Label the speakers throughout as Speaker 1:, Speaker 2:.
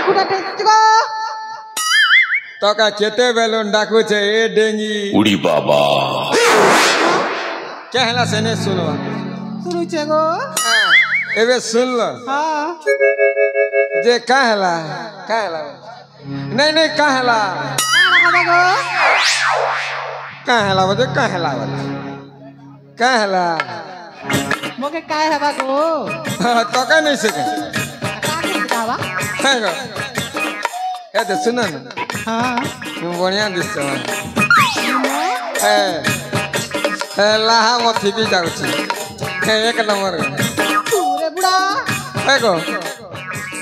Speaker 1: डाकुटा टेस्टिको
Speaker 2: तो का केते बेलून डाकू छे ए डेंगी
Speaker 3: उड़ी बाबा
Speaker 2: क्या हैला सेने सुनवा
Speaker 1: सुनु छे गो
Speaker 2: एबे सुन लो
Speaker 1: हां
Speaker 2: जे का हैला नहीं का हैला
Speaker 1: गो
Speaker 2: का हैला बजे का हैला
Speaker 1: मोके काय हवा गो
Speaker 2: तो का नहीं सके
Speaker 1: का बतावा
Speaker 2: है गो ए तो सुन ना
Speaker 1: हां
Speaker 2: तुम बढ़िया दिसो ए लाहा मथी भी जाऊ छी एक नंबर
Speaker 1: रे बुढ़ा
Speaker 2: है गो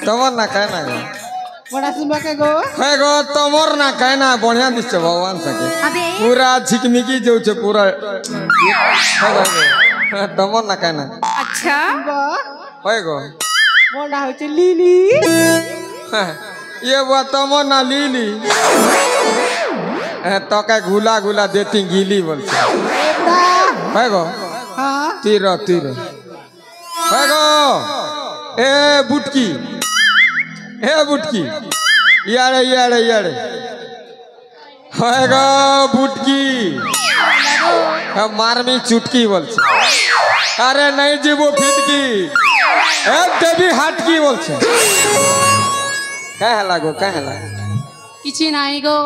Speaker 2: तमर ना कहना गो
Speaker 1: बड़ा सुनबा के गो
Speaker 2: है गो तमर ना कहना बढ़िया दिसो भगवान सके पूरा झिकमिकी जो छे पूरा है गो तमर ना कहना
Speaker 4: अच्छा
Speaker 1: गो
Speaker 2: है गो
Speaker 1: मोंडा हो छे लीली
Speaker 2: ये बात तमर ना लीली तो का गुला देती गीली बोल
Speaker 1: रे बुढ़ा
Speaker 2: है गो
Speaker 1: हां
Speaker 2: तीरो है गो ए बुटकी यारे है गो बुटकी मारमी चुटकी बोल अरे नहीं जीवो फिटकी ए देवी हाटकी बोल कह लागो
Speaker 4: किछि नाही गो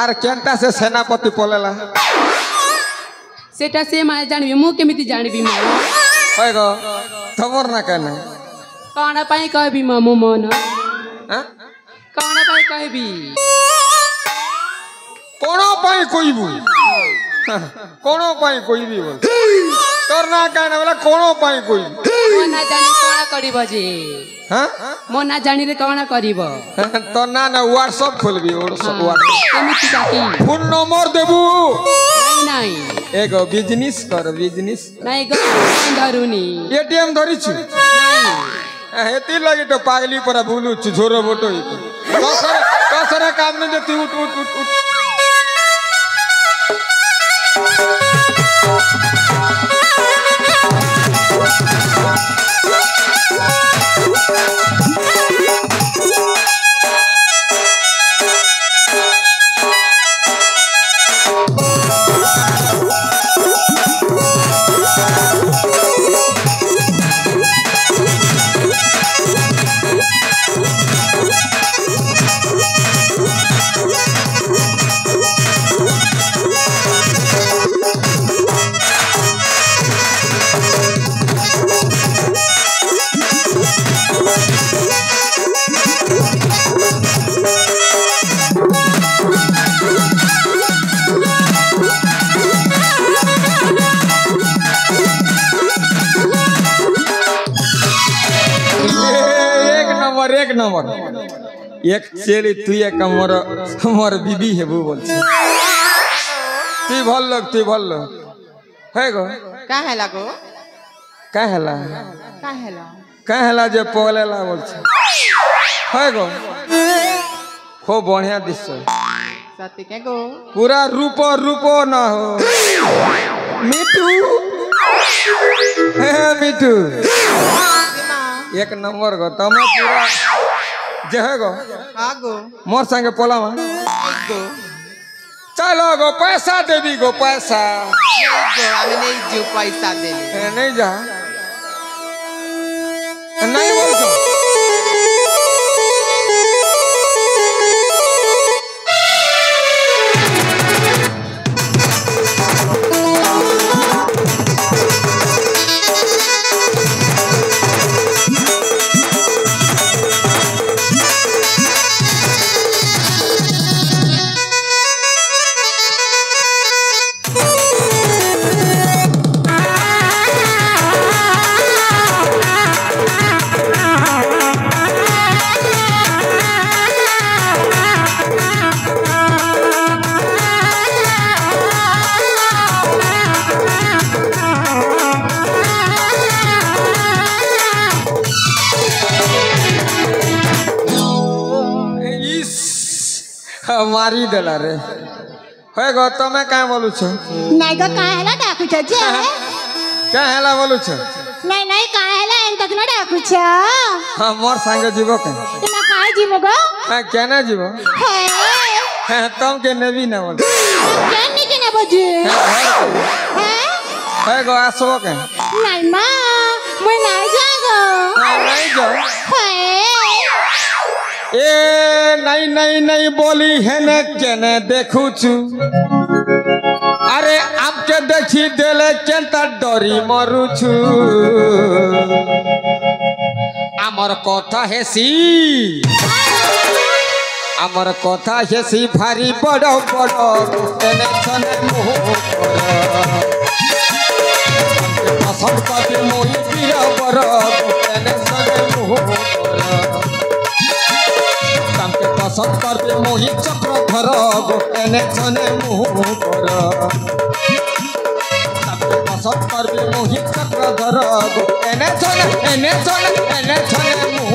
Speaker 2: आर केनटा से सेनापति पोलेला
Speaker 4: सेटा से माय जानबी मु केमिति जानबी म
Speaker 2: है गो तमर ना कहना
Speaker 4: काणा पाई कहबी म मन
Speaker 2: हां
Speaker 4: काणा पाई कहबी
Speaker 2: कोनो पाई कोई भी बोल तोर ना कहना वाला कोनो पाई कोई
Speaker 4: मो ना जानी काणा करिब जे
Speaker 2: हां
Speaker 4: मो ना जानी रे काणा करिब
Speaker 2: तो ना व्हाट्सएप खोलबी व्हाट्सएप
Speaker 4: केमिति काकी
Speaker 2: फोन नंबर देबू
Speaker 4: नाही
Speaker 2: एगो बिजनेस कर
Speaker 4: नाही गो धरुनी
Speaker 2: एटीएम धरि छु
Speaker 4: नाही
Speaker 2: हेती लगी तो पागली पर भूलू छु झोरो बोटो कसरे काम में देती उठ एक नंबर एक चेली तू एक हमर बीबी है वो बोल तू भल लोग है गो
Speaker 1: का हैला गो
Speaker 2: का हैला जे पोलेला बोल है गो खूब बढ़िया दिसो
Speaker 1: सत्य के गो
Speaker 2: पूरा रूपो ना हो मिठू एक नंबर गो तमे पूरा जे है गो
Speaker 1: हां गो
Speaker 2: मोर संगे पोला मा
Speaker 1: गो
Speaker 2: चलो गो पैसा देबी गो पैसा
Speaker 1: हमें नहीं जो पैसा दे
Speaker 2: नहीं जा नहीं बोल तो मारी देला रे है गो तमे का बोलू छ
Speaker 1: नहीं गो का हैला डाकू छ जे
Speaker 2: का हैला बोलू छ
Speaker 3: ନାଇଁ ନାଇଁ କାଣା ହେଲା ଏନ୍ତା କିନା ଡାକୁଛ
Speaker 2: ହଁ ମୋର ସାଙ୍ଗେ ଯିବ କେଁ
Speaker 3: ତୁମେ କାଏ ଯିବ ଗୋ
Speaker 2: କେନେ ଯିବ
Speaker 3: ହେ
Speaker 2: ତମକେ ନେବି ନା ବୋଲ
Speaker 3: କେନି କି ନେବ ଯେ ହେ
Speaker 2: ଗো আসব কেন
Speaker 3: ନାଇଁ ମା ମୁଇଁ ନାଇଁ ଯା ଗୋ
Speaker 2: নাই যা
Speaker 3: ହେ
Speaker 2: এ নাই নাই নাই বলি হেনে কেনে দেখুছু আরে আমকে দেখি দেলে কেনতা ডরি মরুছু আমার কথা হেসি আমার কথা হেসি ভারি বড় বড় তেনে ছনে মুহ পছন্দ করে মই বিরা বড় তেনে ছনে মুহ তামকে পছন্দ করবে মোহি চক্রধর এনে ছনে মুহ তামকে পছন্দ করবে মোহি চক্রধর এনে ছনে মুহ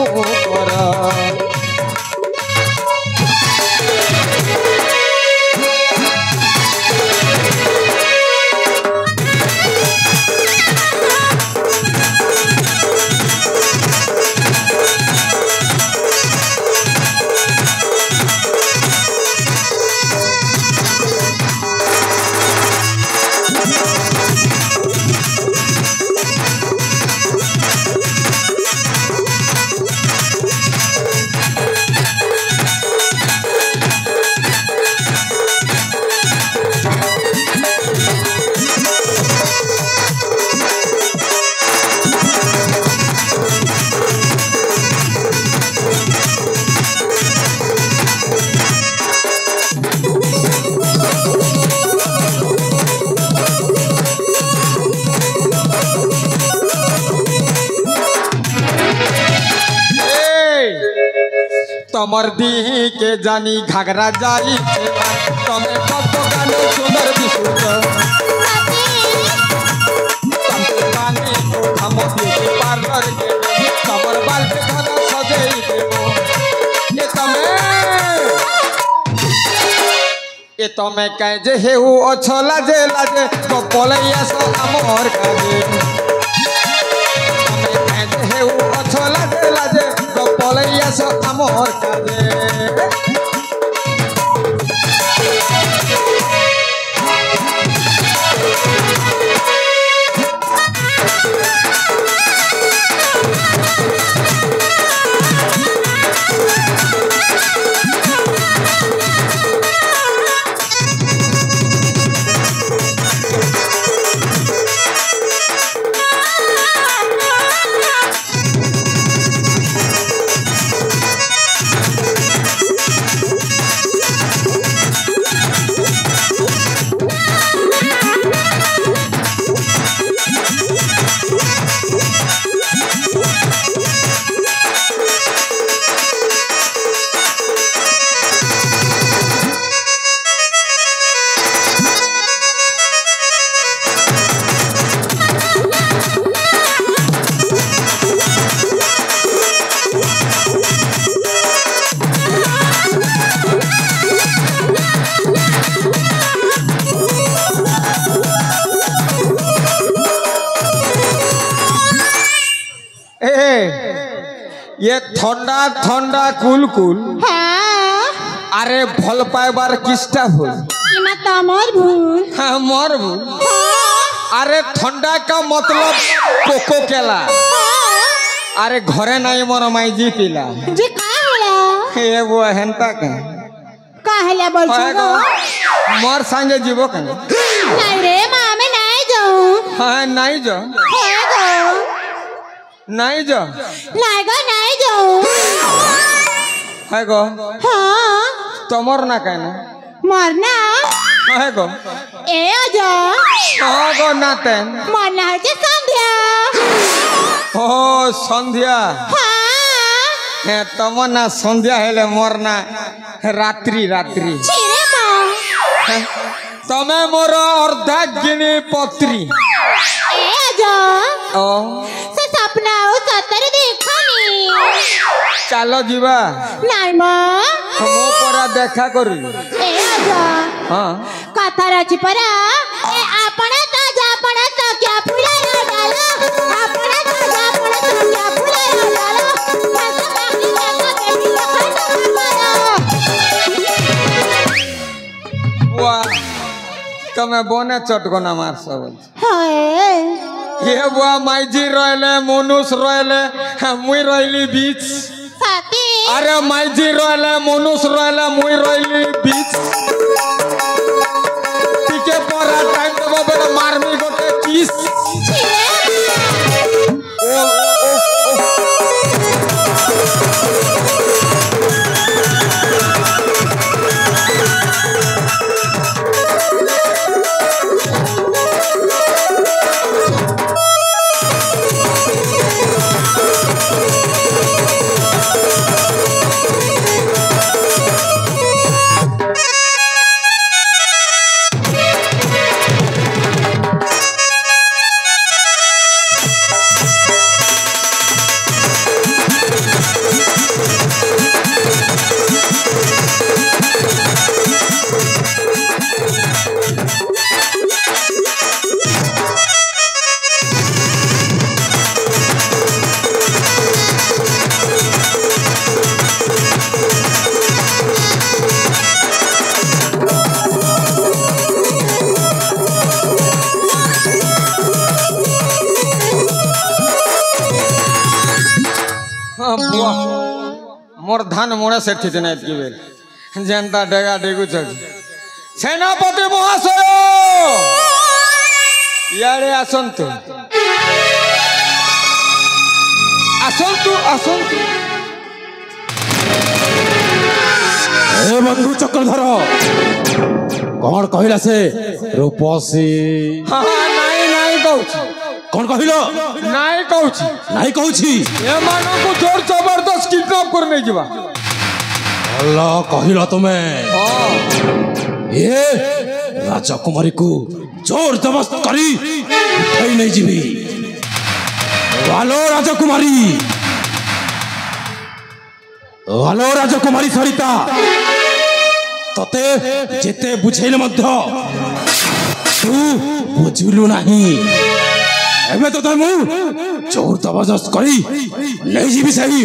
Speaker 2: तमर दिके जानी घाघरा जाई तमे कत गाने सुंदर दिसुत तमके पानी हम ब्यूटी पार्लर के तमर बाल पे घर सजेई देबो ए तमे कह जे हेउ अच्छो लाजे लाजे तो पलैया सो हमर काजे तमे कह जे हेउ अच्छो लाजे लाजे तो पलैया सो हमर काजे ये ठंडा ठंडा कुल कुल अरे भल पाइबार किस्टा भूल
Speaker 3: इमा तमर भूल
Speaker 2: हाँ मोर भूल अरे ठंडा का मतलब कोको केला अरे घरे नहीं मोर माई जी पीला
Speaker 3: जी का होला
Speaker 2: ये वो हेंता के
Speaker 3: का हला बोल छो
Speaker 2: मोर संगे जीवो के
Speaker 3: नहीं रे मामे नहीं जाऊं
Speaker 2: हाँ नहीं जो
Speaker 3: है गो
Speaker 2: नहीं जो
Speaker 3: नहीं जाऊं
Speaker 2: है गो
Speaker 3: हाँ
Speaker 2: तमर ना कहना
Speaker 3: मरना
Speaker 2: है गो
Speaker 3: ए आजा
Speaker 2: हाँ गो नातेन
Speaker 3: मरना है जे संध्या
Speaker 2: ओ संध्या
Speaker 3: हाँ
Speaker 2: तमना संध्या हेले मोरना रात्रि रात्रि
Speaker 3: चिरे मां
Speaker 2: तमे मोर अर्धा गिनी पत्री
Speaker 3: ए आजा
Speaker 2: ओ
Speaker 3: से सपना ओ सतर देखनी
Speaker 2: चलो जीवा
Speaker 3: नहीं मां
Speaker 2: मो परा देखा करी
Speaker 3: ए आजा
Speaker 2: हाँ
Speaker 3: कथा राची परा ए आपना ता क्या फुला डाला आपना क्या भूले डालो फंसा बाकी जाता देवी
Speaker 2: वाह कमे बोने चटको ना मार सब
Speaker 3: हाय
Speaker 2: ये बुआ माइजी रहले मनुष रहले मुई रहली बीच
Speaker 3: साथी
Speaker 2: अरे माइजी रहले मनुष रहले मुई रहली बीच टिके परा टाइम देबो बेटा मारमी गोटे किस बुआ मोर धान मोड़े सेठी दिन की बेल जनता डेगा डेगु चल सेनापति महाशय यारे आसंतु आसंतु आसंतु
Speaker 5: ए बंधु चक्रधर कौन कहला से रूपसी
Speaker 2: हाँ नाई नाई कहूँ
Speaker 5: कौन कहलो
Speaker 2: नाई कहूँ
Speaker 5: नहीं कहूची
Speaker 2: ये मानो को जोर जबरदस्त किडनैप करने जीवा
Speaker 5: अल्लाह कहलो तुम्हें
Speaker 2: हाँ
Speaker 5: ये राजकुमारी को जोर जबरदस्त करी उठाई नहीं जीवी वालो राजकुमारी सरिता तते जेते बुझेले मध्य तू बुझलु नहीं एबे तो तमु जोर जबरदस्त करी नहीं जीवी सही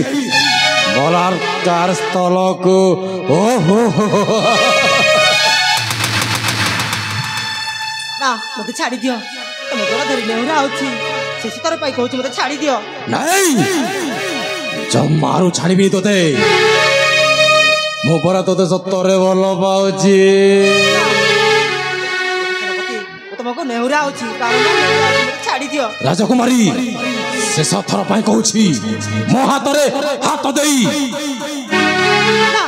Speaker 5: बलात्कार स्थल को ओहो
Speaker 6: ना मते छाड़ी दियो तमे गोरा धरि नेहुरा आउची से तर पाई कहूची मते छाड़ी दियो
Speaker 5: नहीं जब मारू छाड़बी तोते मो परा तोते सत्तरे भल पाउची
Speaker 6: तमको नेहुरा आउची कारण मते छाड़ी दियो
Speaker 5: राजकुमारी शेष थर पाई कहूची मो हातरे हाथ देई
Speaker 6: ना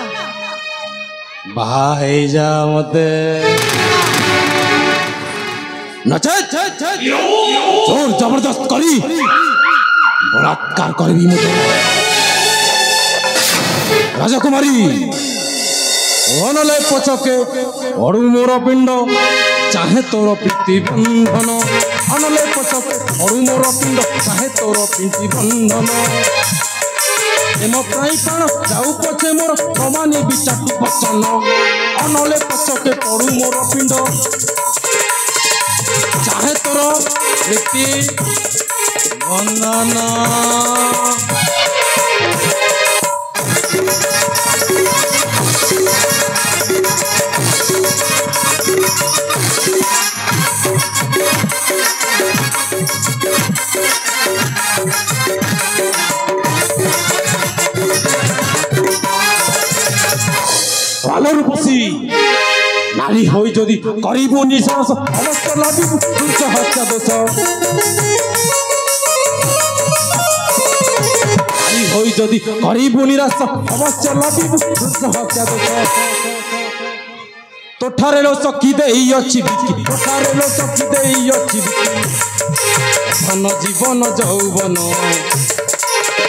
Speaker 5: भाई जा मते नचे जोर जबरदस्त करी बलात्कार करबी मुझे राजकुमारी अनले पचके अड़ू मोर पिंड चाहे तोर प्रीति बंधन अनले पचके अड़ू मोर पिंड चाहे तोर प्रीति बंधन एम प्राई प्राण जाऊ पछे मोर प्रमाणी विचाटु वचन अनले पचके अड़ू मोर पिंड चाहे तोर प्रीति बंधन ভালো রূপসী নারী হই যদি করিব নিঃশ্বাস অবশ্য লাভিব তুচ্ছ হত্যা দোষ নারী হই যদি করিব নিরাশ অবশ্য লাভিব তুচ্ছ হত্যা দোষ তোঠারে লো চকি দেই অছি বিকি তোঠারে লো চকি দেই অছি বিকি ধন জীবন যৌবন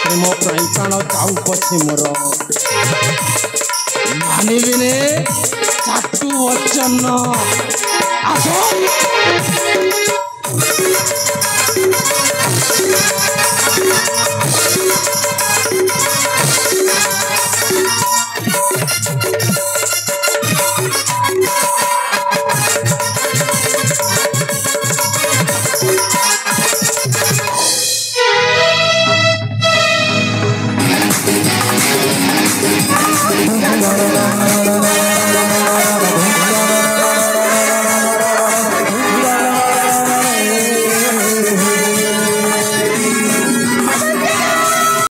Speaker 5: প্রেম প্রাণ প্রাণ যাও পছে মোর মানিবিনে চাটু বচন আসো